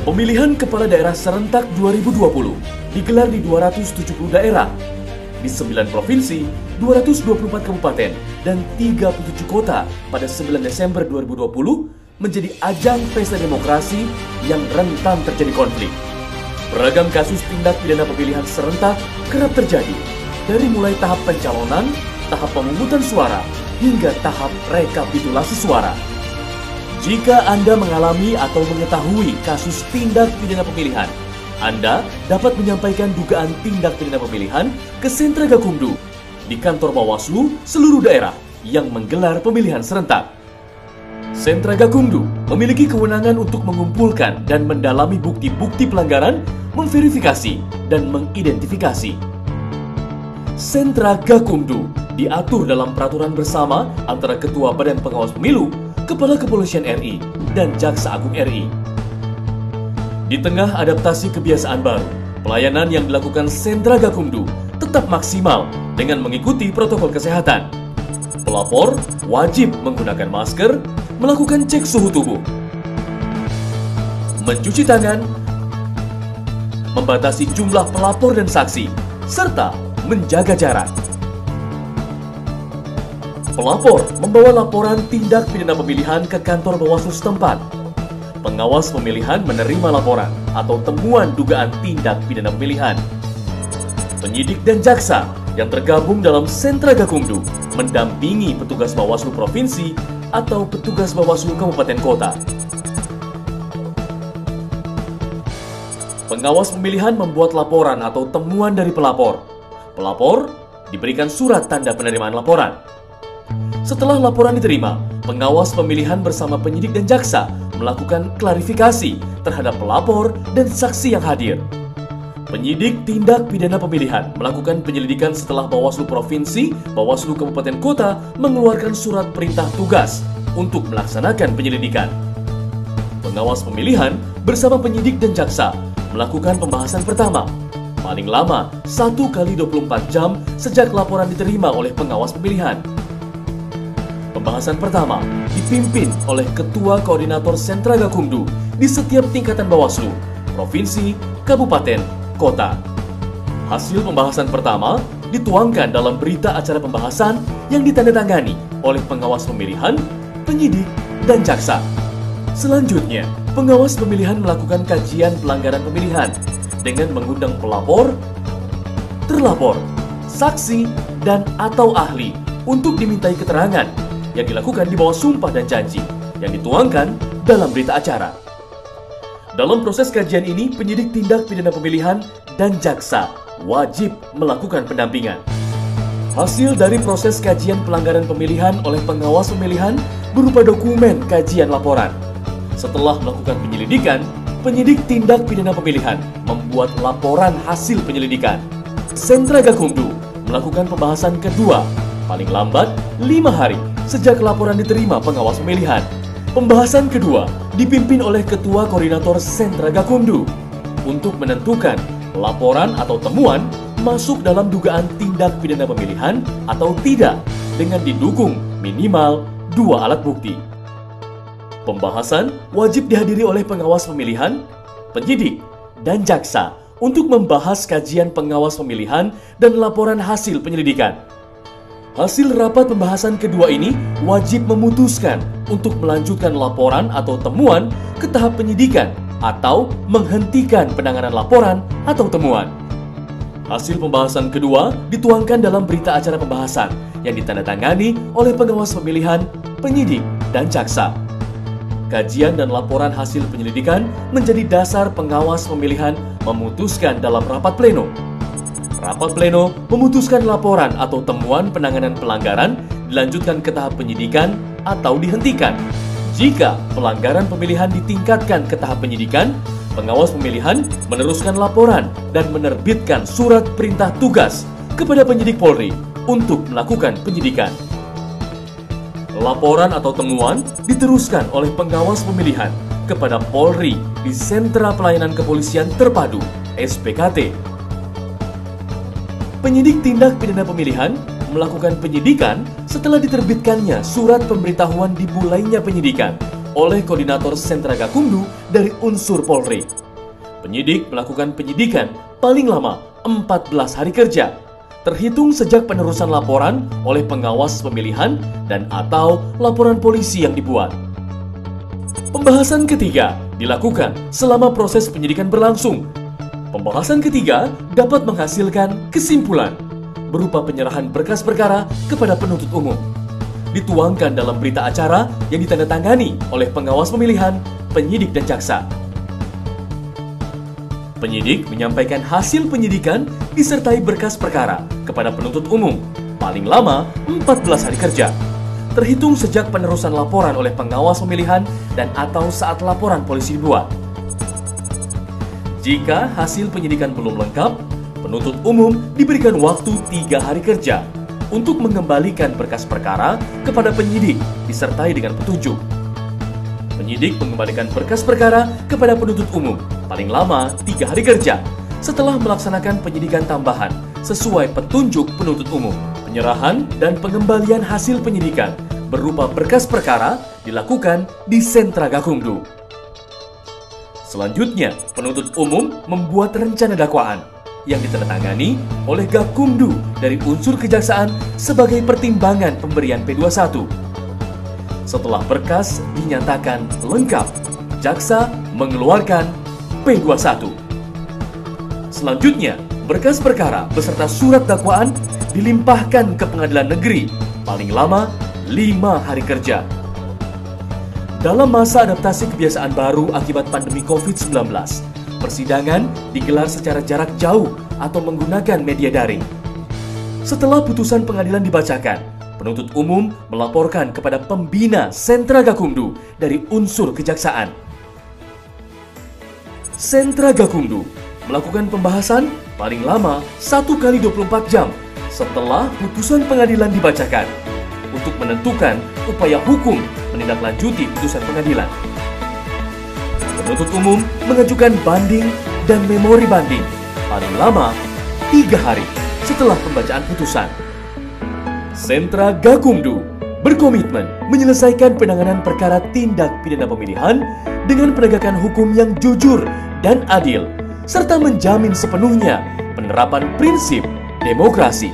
Pemilihan Kepala Daerah Serentak 2020 digelar di 270 daerah, di 9 provinsi, 224 kabupaten, dan 37 kota pada 9 Desember 2020 menjadi ajang pesta demokrasi yang rentan terjadi konflik. Beragam kasus tindak pidana pemilihan serentak kerap terjadi, dari mulai tahap pencalonan, tahap pemungutan suara, hingga tahap rekapitulasi suara. Jika Anda mengalami atau mengetahui kasus tindak pidana pemilihan, Anda dapat menyampaikan dugaan tindak pidana pemilihan ke Sentra Gakumdu di kantor Bawaslu seluruh daerah yang menggelar pemilihan serentak. Sentra Gakumdu memiliki kewenangan untuk mengumpulkan dan mendalami bukti-bukti pelanggaran, memverifikasi, dan mengidentifikasi. Sentra Gakumdu diatur dalam peraturan bersama antara Ketua Badan Pengawas Pemilu, Kepala Kepolisian RI, dan Jaksa Agung RI. Di tengah adaptasi kebiasaan baru, pelayanan yang dilakukan Sentra Gakumdu tetap maksimal dengan mengikuti protokol kesehatan. Pelapor wajib menggunakan masker, melakukan cek suhu tubuh, mencuci tangan, membatasi jumlah pelapor dan saksi, serta menjaga jarak. Pelapor membawa laporan tindak pidana pemilihan ke kantor Bawaslu setempat. Pengawas pemilihan menerima laporan atau temuan dugaan tindak pidana pemilihan. Penyidik dan jaksa yang tergabung dalam Sentra Gakumdu mendampingi petugas Bawaslu Provinsi atau petugas Bawaslu Kabupaten Kota. Pengawas pemilihan membuat laporan atau temuan dari pelapor. Pelapor diberikan surat tanda penerimaan laporan. Setelah laporan diterima, pengawas pemilihan bersama penyidik dan jaksa melakukan klarifikasi terhadap pelapor dan saksi yang hadir. Penyidik tindak pidana pemilihan melakukan penyelidikan setelah Bawaslu Provinsi, Bawaslu Kabupaten Kota mengeluarkan surat perintah tugas untuk melaksanakan penyelidikan. Pengawas pemilihan bersama penyidik dan jaksa melakukan pembahasan pertama, paling lama 1 kali 24 jam sejak laporan diterima oleh pengawas pemilihan. Pembahasan pertama dipimpin oleh Ketua Koordinator Sentra Gakumdu di setiap tingkatan Bawaslu, Provinsi, Kabupaten, Kota. Hasil pembahasan pertama dituangkan dalam berita acara pembahasan yang ditandatangani oleh pengawas pemilihan, penyidik, dan jaksa. Selanjutnya, pengawas pemilihan melakukan kajian pelanggaran pemilihan dengan mengundang pelapor, terlapor, saksi, dan atau ahli untuk dimintai keterangan yang dilakukan di bawah sumpah dan janji yang dituangkan dalam berita acara. Dalam proses kajian ini, penyidik tindak pidana pemilihan dan jaksa wajib melakukan pendampingan. Hasil dari proses kajian pelanggaran pemilihan oleh pengawas pemilihan berupa dokumen kajian laporan. Setelah melakukan penyelidikan, penyidik tindak pidana pemilihan membuat laporan hasil penyelidikan. Sentra Gakumdu melakukan pembahasan kedua, paling lambat 5 hari sejak laporan diterima pengawas pemilihan. Pembahasan kedua dipimpin oleh Ketua Koordinator Sentra Gakumdu untuk menentukan laporan atau temuan masuk dalam dugaan tindak pidana pemilihan atau tidak dengan didukung minimal 2 alat bukti. Pembahasan wajib dihadiri oleh pengawas pemilihan, penyidik, dan jaksa untuk membahas kajian pengawas pemilihan dan laporan hasil penyelidikan. Hasil rapat pembahasan kedua ini wajib memutuskan untuk melanjutkan laporan atau temuan ke tahap penyidikan atau menghentikan penanganan laporan atau temuan. Hasil pembahasan kedua dituangkan dalam berita acara pembahasan yang ditandatangani oleh pengawas pemilihan, penyidik, dan jaksa. Kajian dan laporan hasil penyelidikan menjadi dasar pengawas pemilihan memutuskan dalam rapat pleno. Rapat pleno memutuskan laporan atau temuan penanganan pelanggaran dilanjutkan ke tahap penyidikan atau dihentikan. Jika pelanggaran pemilihan ditingkatkan ke tahap penyidikan, pengawas pemilihan meneruskan laporan dan menerbitkan surat perintah tugas kepada penyidik Polri untuk melakukan penyidikan. Laporan atau temuan diteruskan oleh pengawas pemilihan kepada Polri di Sentra Pelayanan Kepolisian Terpadu (SPKT). Penyidik tindak pidana pemilihan melakukan penyidikan setelah diterbitkannya surat pemberitahuan dimulainya penyidikan oleh Koordinator Sentra Gakumdu dari unsur Polri. Penyidik melakukan penyidikan paling lama 14 hari kerja, terhitung sejak penerusan laporan oleh pengawas pemilihan dan atau laporan polisi yang dibuat. Pembahasan ketiga dilakukan selama proses penyidikan berlangsung. Pembahasan ketiga dapat menghasilkan kesimpulan berupa penyerahan berkas perkara kepada penuntut umum. Dituangkan dalam berita acara yang ditandatangani oleh pengawas pemilihan, penyidik, dan jaksa. Penyidik menyampaikan hasil penyidikan disertai berkas perkara kepada penuntut umum paling lama 14 hari kerja, terhitung sejak penerusan laporan oleh pengawas pemilihan dan atau saat laporan polisi dibuat. Jika hasil penyidikan belum lengkap, penuntut umum diberikan waktu 3 hari kerja untuk mengembalikan berkas perkara kepada penyidik disertai dengan petunjuk. Penyidik mengembalikan berkas perkara kepada penuntut umum paling lama 3 hari kerja setelah melaksanakan penyidikan tambahan sesuai petunjuk penuntut umum. Penyerahan dan pengembalian hasil penyidikan berupa berkas perkara dilakukan di Sentra Gakumdu. Selanjutnya, penuntut umum membuat rencana dakwaan yang ditandatangani oleh Gakumdu dari unsur kejaksaan sebagai pertimbangan pemberian P21. Setelah berkas dinyatakan lengkap, jaksa mengeluarkan P21. Selanjutnya, berkas perkara beserta surat dakwaan dilimpahkan ke pengadilan negeri paling lama 5 hari kerja. Dalam masa adaptasi kebiasaan baru akibat pandemi COVID-19, persidangan digelar secara jarak jauh atau menggunakan media daring. Setelah putusan pengadilan dibacakan, penuntut umum melaporkan kepada pembina Sentra Gakumdu dari unsur kejaksaan. Sentra Gakumdu melakukan pembahasan paling lama 1 kali 24 jam setelah putusan pengadilan dibacakan untuk menentukan upaya hukum menindaklanjuti putusan pengadilan. Penuntut umum mengajukan banding dan memori banding paling lama 3 hari setelah pembacaan putusan. Sentra Gakumdu berkomitmen menyelesaikan penanganan perkara tindak pidana pemilihan dengan penegakan hukum yang jujur dan adil, serta menjamin sepenuhnya penerapan prinsip demokrasi